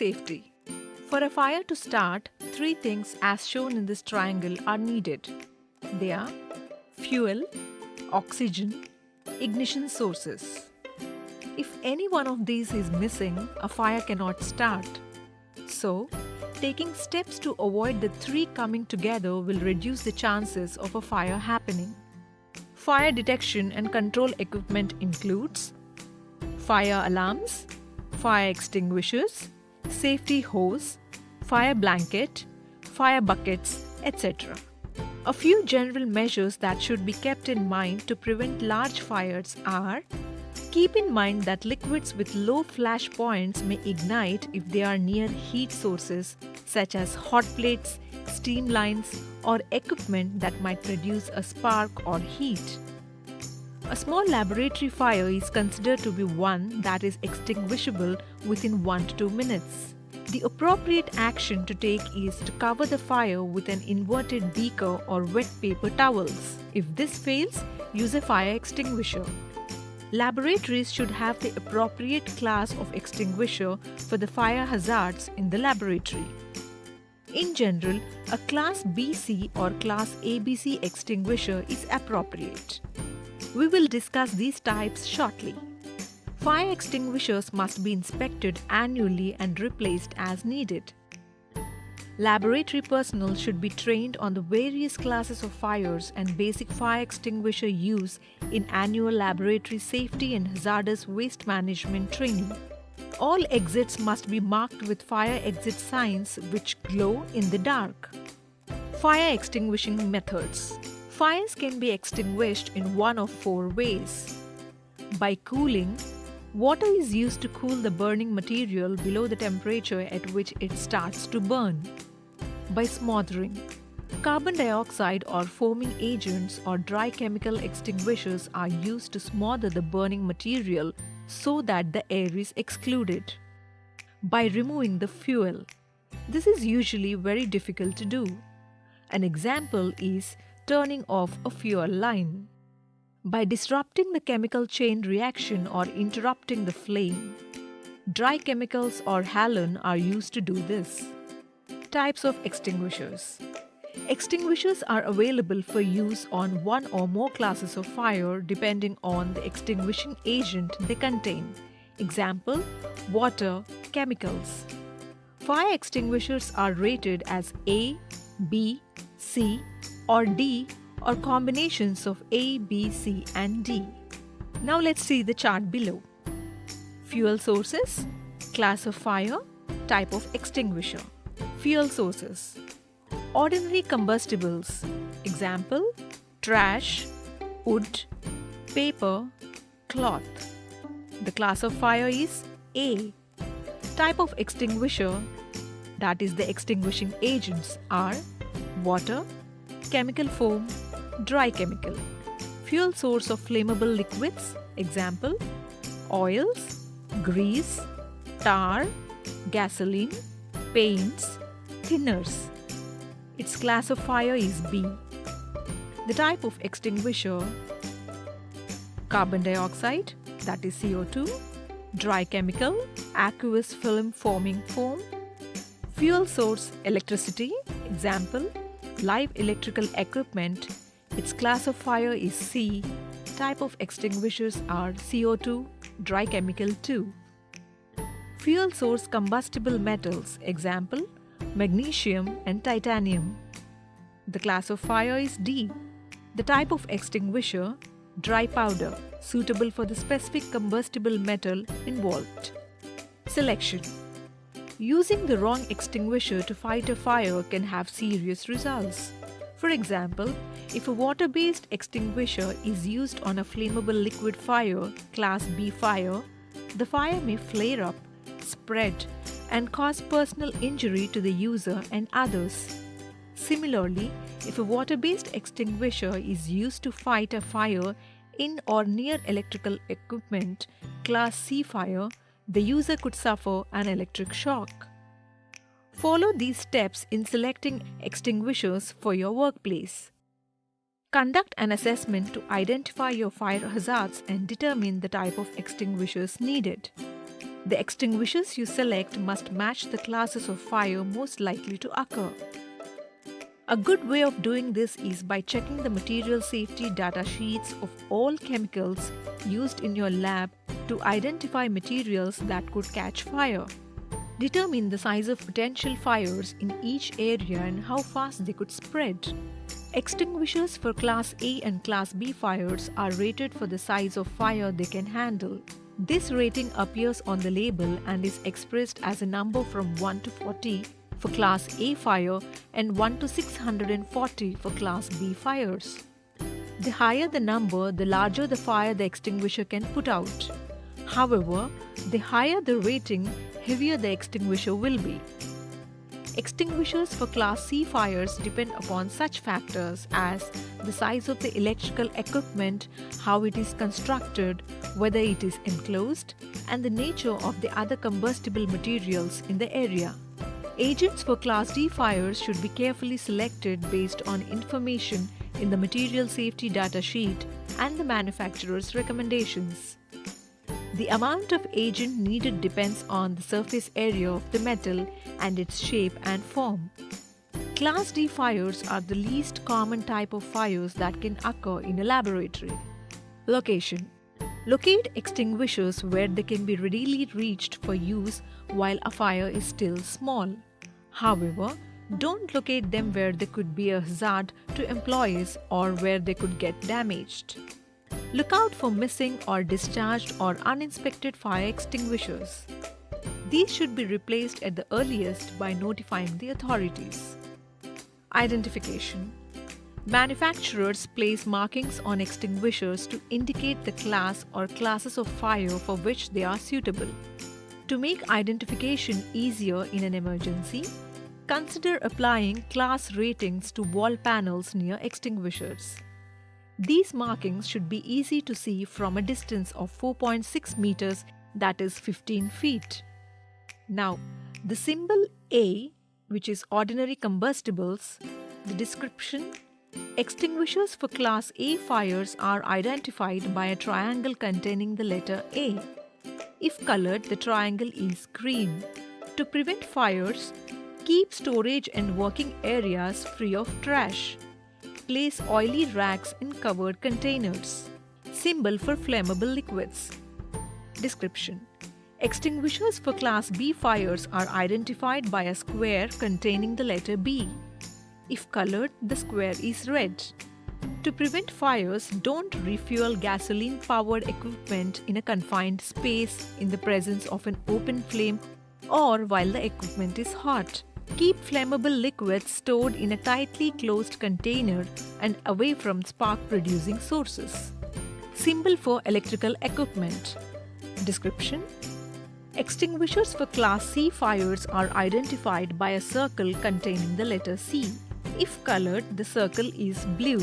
safety. For a fire to start, three things as shown in this triangle are needed. They are fuel, oxygen, ignition sources. If any one of these is missing, a fire cannot start. So, taking steps to avoid the three coming together will reduce the chances of a fire happening. Fire detection and control equipment includes fire alarms, fire extinguishers, safety hose, fire blanket, fire buckets, etc. A few general measures that should be kept in mind to prevent large fires are: keep in mind that liquids with low flash points may ignite if they are near heat sources such as hot plates, steam lines, or equipment that might produce a spark or heat. A small laboratory fire is considered to be one that is extinguishable within 1 to 2 minutes. The appropriate action to take is to cover the fire with an inverted beaker or wet paper towels. If this fails, use a fire extinguisher. Laboratories should have the appropriate class of extinguisher for the fire hazards in the laboratory. In general, a Class BC or Class ABC extinguisher is appropriate. We will discuss these types shortly. Fire extinguishers must be inspected annually and replaced as needed. Laboratory personnel should be trained on the various classes of fires and basic fire extinguisher use in annual laboratory safety and hazardous waste management training. All exits must be marked with fire exit signs which glow in the dark. Fire extinguishing methods. Fires can be extinguished in one of 4 ways. By cooling, water is used to cool the burning material below the temperature at which it starts to burn. By smothering, carbon dioxide or foaming agents or dry chemical extinguishers are used to smother the burning material so that the air is excluded. By removing the fuel, this is usually very difficult to do. An example is turning off a fuel line. By disrupting the chemical chain reaction or interrupting the flame. Dry chemicals or halon are used to do this. Types of extinguishers. Extinguishers are available for use on one or more classes of fire depending on the extinguishing agent they contain. Example, water, chemicals. Fire extinguishers are rated as A, B, C, or D, or combinations of A, B, C, and D. Now let's see the chart below. Fuel sources, class of fire, type of extinguisher. Fuel sources. Ordinary combustibles. Example, trash, wood, paper, cloth. The class of fire is A. Type of extinguisher, that is the extinguishing agents, are water, chemical foam, dry chemical. Fuel source of flammable liquids, example, oils, grease, tar, gasoline, paints, thinners. Its class of fire is B. The type of extinguisher, carbon dioxide, that is CO2, dry chemical, aqueous film forming foam. Fuel source, electricity, example, live electrical equipment. Its class of fire is C. Type of extinguishers are CO2, dry chemical 2. Fuel source combustible metals, example, magnesium and titanium. The class of fire is D. The type of extinguisher, dry powder, suitable for the specific combustible metal involved. Selection. Using the wrong extinguisher to fight a fire can have serious results. For example, if a water-based extinguisher is used on a flammable liquid fire, Class B fire, the fire may flare up, spread, and cause personal injury to the user and others. Similarly, if a water-based extinguisher is used to fight a fire in or near electrical equipment, Class C fire, the user could suffer an electric shock. Follow these steps in selecting extinguishers for your workplace. Conduct an assessment to identify your fire hazards and determine the type of extinguishers needed. The extinguishers you select must match the classes of fire most likely to occur. A good way of doing this is by checking the material safety data sheets of all chemicals used in your lab to identify materials that could catch fire. Determine the size of potential fires in each area and how fast they could spread. Extinguishers for Class A and Class B fires are rated for the size of fire they can handle. This rating appears on the label and is expressed as a number from 1 to 40 for Class A fire and 1 to 640 for Class B fires. The higher the number, the larger the fire the extinguisher can put out. However, the higher the rating, heavier the extinguisher will be. Extinguishers for Class C fires depend upon such factors as the size of the electrical equipment, how it is constructed, whether it is enclosed, and the nature of the other combustible materials in the area. Agents for Class D fires should be carefully selected based on information in the material safety data sheet and the manufacturer's recommendations. The amount of agent needed depends on the surface area of the metal and its shape and form. Class D fires are the least common type of fires that can occur in a laboratory. Location. Locate extinguishers where they can be readily reached for use while a fire is still small. However, don't locate them where they could be a hazard to employees or where they could get damaged. Look out for missing or discharged or uninspected fire extinguishers. These should be replaced at the earliest by notifying the authorities. Identification. Manufacturers place markings on extinguishers to indicate the class or classes of fire for which they are suitable. To make identification easier in an emergency, consider applying class ratings to wall panels near extinguishers. These markings should be easy to see from a distance of 4.6 meters, that is 15 feet. Now, the symbol A, which is ordinary combustibles, the description. Extinguishers for Class A fires are identified by a triangle containing the letter A. If colored, the triangle is green. To prevent fires, keep storage and working areas free of trash. Place oily racks in covered containers. Symbol for flammable liquids. Description. Extinguishers for Class B fires are identified by a square containing the letter B. If colored, the square is red. To prevent fires, don't refuel gasoline-powered equipment in a confined space in the presence of an open flame or while the equipment is hot. Keep flammable liquids stored in a tightly closed container and away from spark-producing sources. Symbol for electrical equipment. Description. Extinguishers for Class C fires are identified by a circle containing the letter C. If colored, the circle is blue.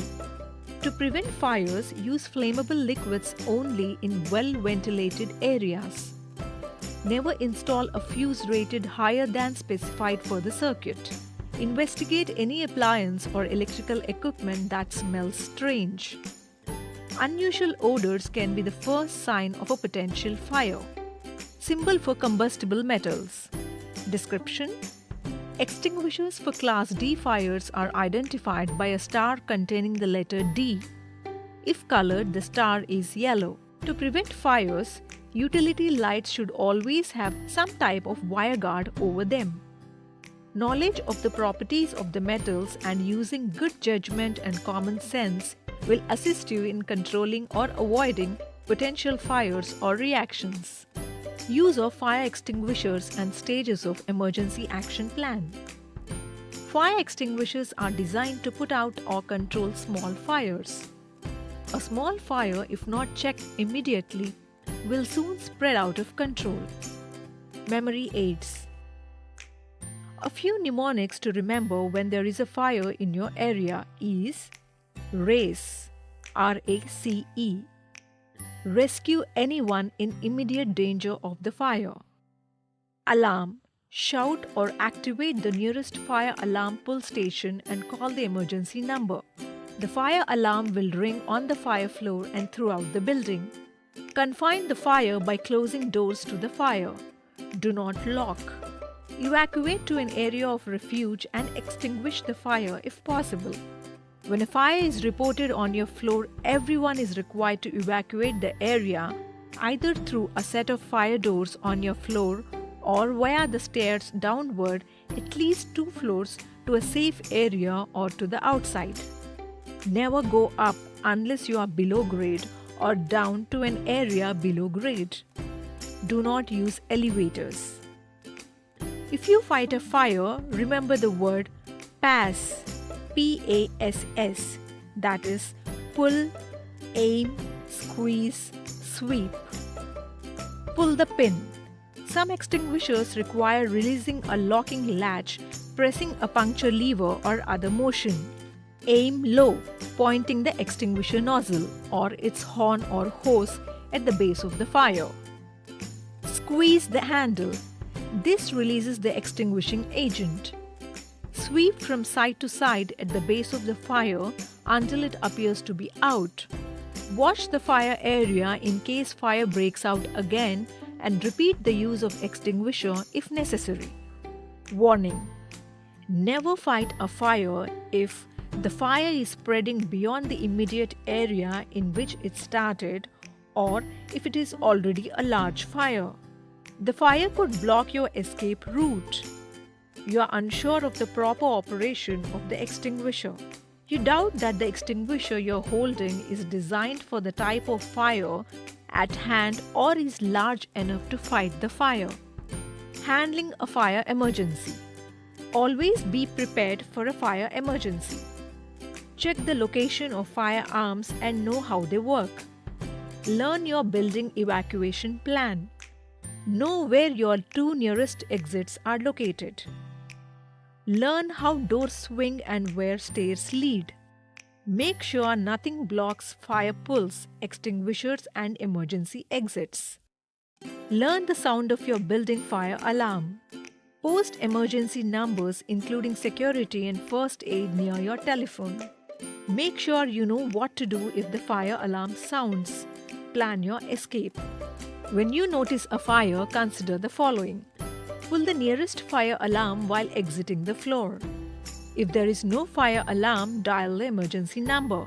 To prevent fires, use flammable liquids only in well-ventilated areas. Never install a fuse rated higher than specified for the circuit. Investigate any appliance or electrical equipment that smells strange. Unusual odors can be the first sign of a potential fire. Symbol for combustible metals. Description. Extinguishers for Class D fires are identified by a star containing the letter D. If colored, the star is yellow. To prevent fires, utility lights should always have some type of wire guard over them. Knowledge of the properties of the metals and using good judgment and common sense will assist you in controlling or avoiding potential fires or reactions. Use of fire extinguishers and stages of emergency action plan. Fire extinguishers are designed to put out or control small fires. A small fire, if not checked immediately, will soon spread out of control. Memory aids. A few mnemonics to remember when there is a fire in your area is RACE, R-A-C-E. Rescue anyone in immediate danger of the fire. Alarm. Shout or activate the nearest fire alarm pull station and call the emergency number. The fire alarm will ring on the fire floor and throughout the building. Confine the fire by closing doors to the fire. Do not lock. Evacuate to an area of refuge and extinguish the fire if possible. When a fire is reported on your floor, everyone is required to evacuate the area either through a set of fire doors on your floor or via the stairs downward at least 2 floors to a safe area or to the outside. Never go up unless you are below grade or down to an area below grade. Do not use elevators. If you fight a fire, remember the word PASS, P-A-S-S, that is pull, aim, squeeze, sweep. Pull the pin. Some extinguishers require releasing a locking latch, pressing a puncture lever or other motion. Aim low, pointing the extinguisher nozzle or its horn or hose at the base of the fire. Squeeze the handle. This releases the extinguishing agent. Sweep from side to side at the base of the fire until it appears to be out. Watch the fire area in case fire breaks out again and repeat the use of extinguisher if necessary. Warning: never fight a fire if the fire is spreading beyond the immediate area in which it started or if it is already a large fire. The fire could block your escape route. You are unsure of the proper operation of the extinguisher. You doubt that the extinguisher you're holding is designed for the type of fire at hand or is large enough to fight the fire. Handling a fire emergency. Always be prepared for a fire emergency. Check the location of firearms and know how they work. Learn your building evacuation plan. Know where your 2 nearest exits are located. Learn how doors swing and where stairs lead. Make sure nothing blocks fire pulls, extinguishers and emergency exits. Learn the sound of your building fire alarm. Post emergency numbers including security and first aid near your telephone. Make sure you know what to do if the fire alarm sounds. Plan your escape. When you notice a fire, consider the following. Pull the nearest fire alarm while exiting the floor. If there is no fire alarm, dial the emergency number.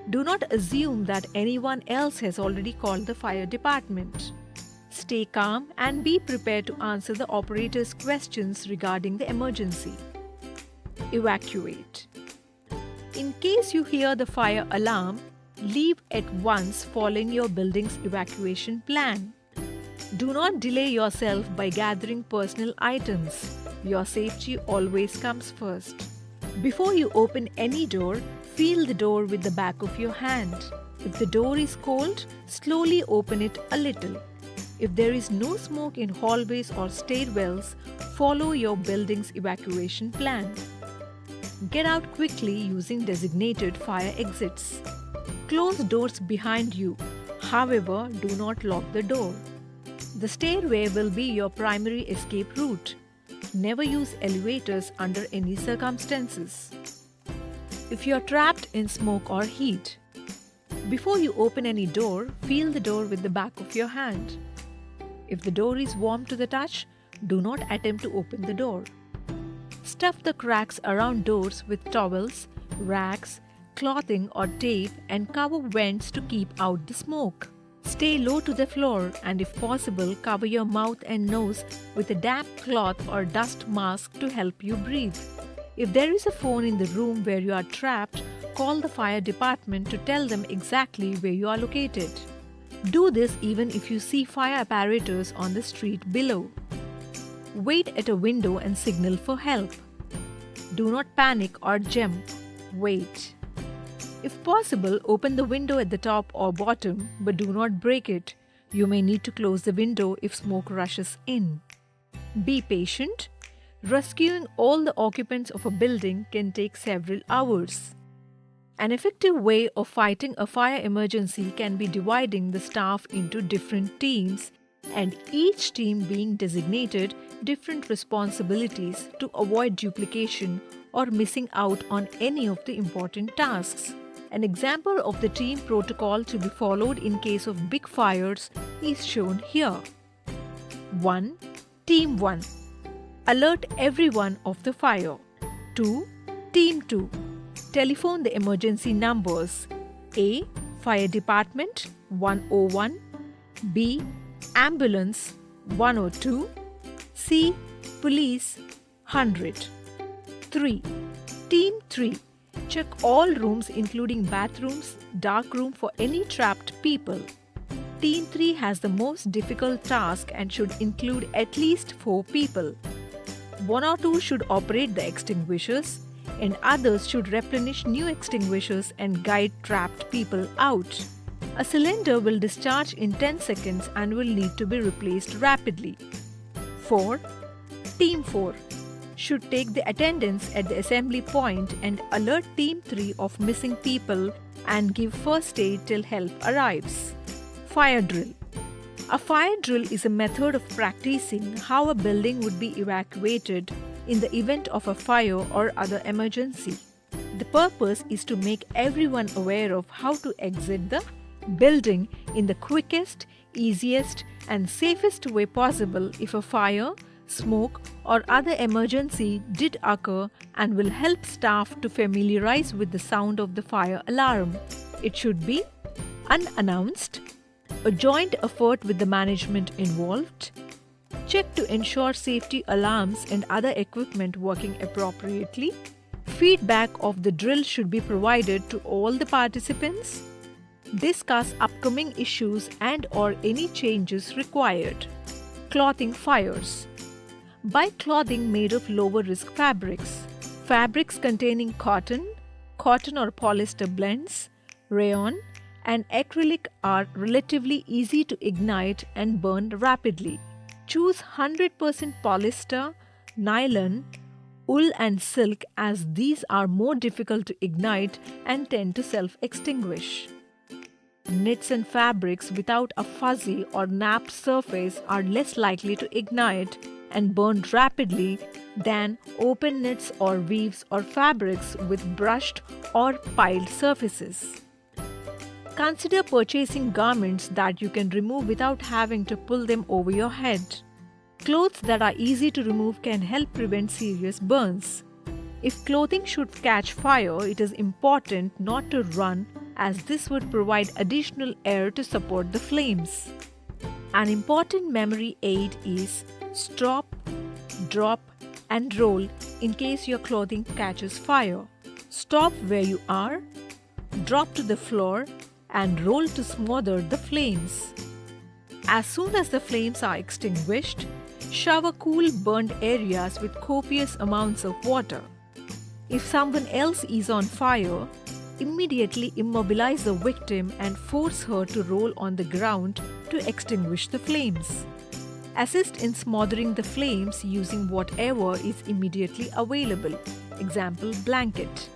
Do not assume that anyone else has already called the fire department. Stay calm and be prepared to answer the operator's questions regarding the emergency. Evacuate. In case you hear the fire alarm, leave at once following your building's evacuation plan. Do not delay yourself by gathering personal items. Your safety always comes first. Before you open any door, feel the door with the back of your hand. If the door is cold, slowly open it a little. If there is no smoke in hallways or stairwells, follow your building's evacuation plan. Get out quickly using designated fire exits. Close doors behind you. However, do not lock the door. The stairway will be your primary escape route. Never use elevators under any circumstances. If you are trapped in smoke or heat, before you open any door, feel the door with the back of your hand. If the door is warm to the touch, do not attempt to open the door. Stuff the cracks around doors with towels, rags, clothing or tape and cover vents to keep out the smoke. Stay low to the floor and if possible, cover your mouth and nose with a damp cloth or dust mask to help you breathe. If there is a phone in the room where you are trapped, call the fire department to tell them exactly where you are located. Do this even if you see fire apparatus on the street below. Wait at a window and signal for help. Do not panic or jump. Wait. If possible, open the window at the top or bottom, but do not break it. You may need to close the window if smoke rushes in. Be patient. Rescuing all the occupants of a building can take several hours. An effective way of fighting a fire emergency can be dividing the staff into different teams and each team being designated different responsibilities to avoid duplication or missing out on any of the important tasks. An example of the team protocol to be followed in case of big fires is shown here. 1. Team 1. Alert everyone of the fire. 2. Team 2. Telephone the emergency numbers. A. Fire Department 101. B. Ambulance 102. C. Police 100. 3. Team 3. Check all rooms including bathrooms, dark room for any trapped people. Team 3 has the most difficult task and should include at least 4 people. 1 or 2 should operate the extinguishers and others should replenish new extinguishers and guide trapped people out. A cylinder will discharge in 10 seconds and will need to be replaced rapidly. 4. Team 4 should take the attendance at the assembly point and alert Team 3 of missing people and give first aid till help arrives. Fire drill. A fire drill is a method of practicing how a building would be evacuated in the event of a fire or other emergency. The purpose is to make everyone aware of how to exit the building in the quickest, easiest, and safest way possible if a fire, smoke, or other emergency did occur, and will help staff to familiarize with the sound of the fire alarm. It should be unannounced, a joint effort with the management involved, check to ensure safety alarms and other equipment working appropriately, feedback of the drill should be provided to all the participants, discuss upcoming issues and or any changes required. Clothing fires. Buy clothing made of lower risk fabrics. Fabrics containing cotton or polyester blends, rayon, and acrylic are relatively easy to ignite and burn rapidly. Choose 100% polyester, nylon, wool and silk as these are more difficult to ignite and tend to self-extinguish. Knits and fabrics without a fuzzy or napped surface are less likely to ignite and burn rapidly than open knits or weaves or fabrics with brushed or piled surfaces. Consider purchasing garments that you can remove without having to pull them over your head. Clothes that are easy to remove can help prevent serious burns. If clothing should catch fire, it is important not to run as this would provide additional air to support the flames. An important memory aid is stop, drop, and roll in case your clothing catches fire. Stop where you are, drop to the floor, and roll to smother the flames. As soon as the flames are extinguished, shower cool burned areas with copious amounts of water. If someone else is on fire, immediately immobilize the victim and force her to roll on the ground to extinguish the flames. Assist in smothering the flames using whatever is immediately available, example blanket.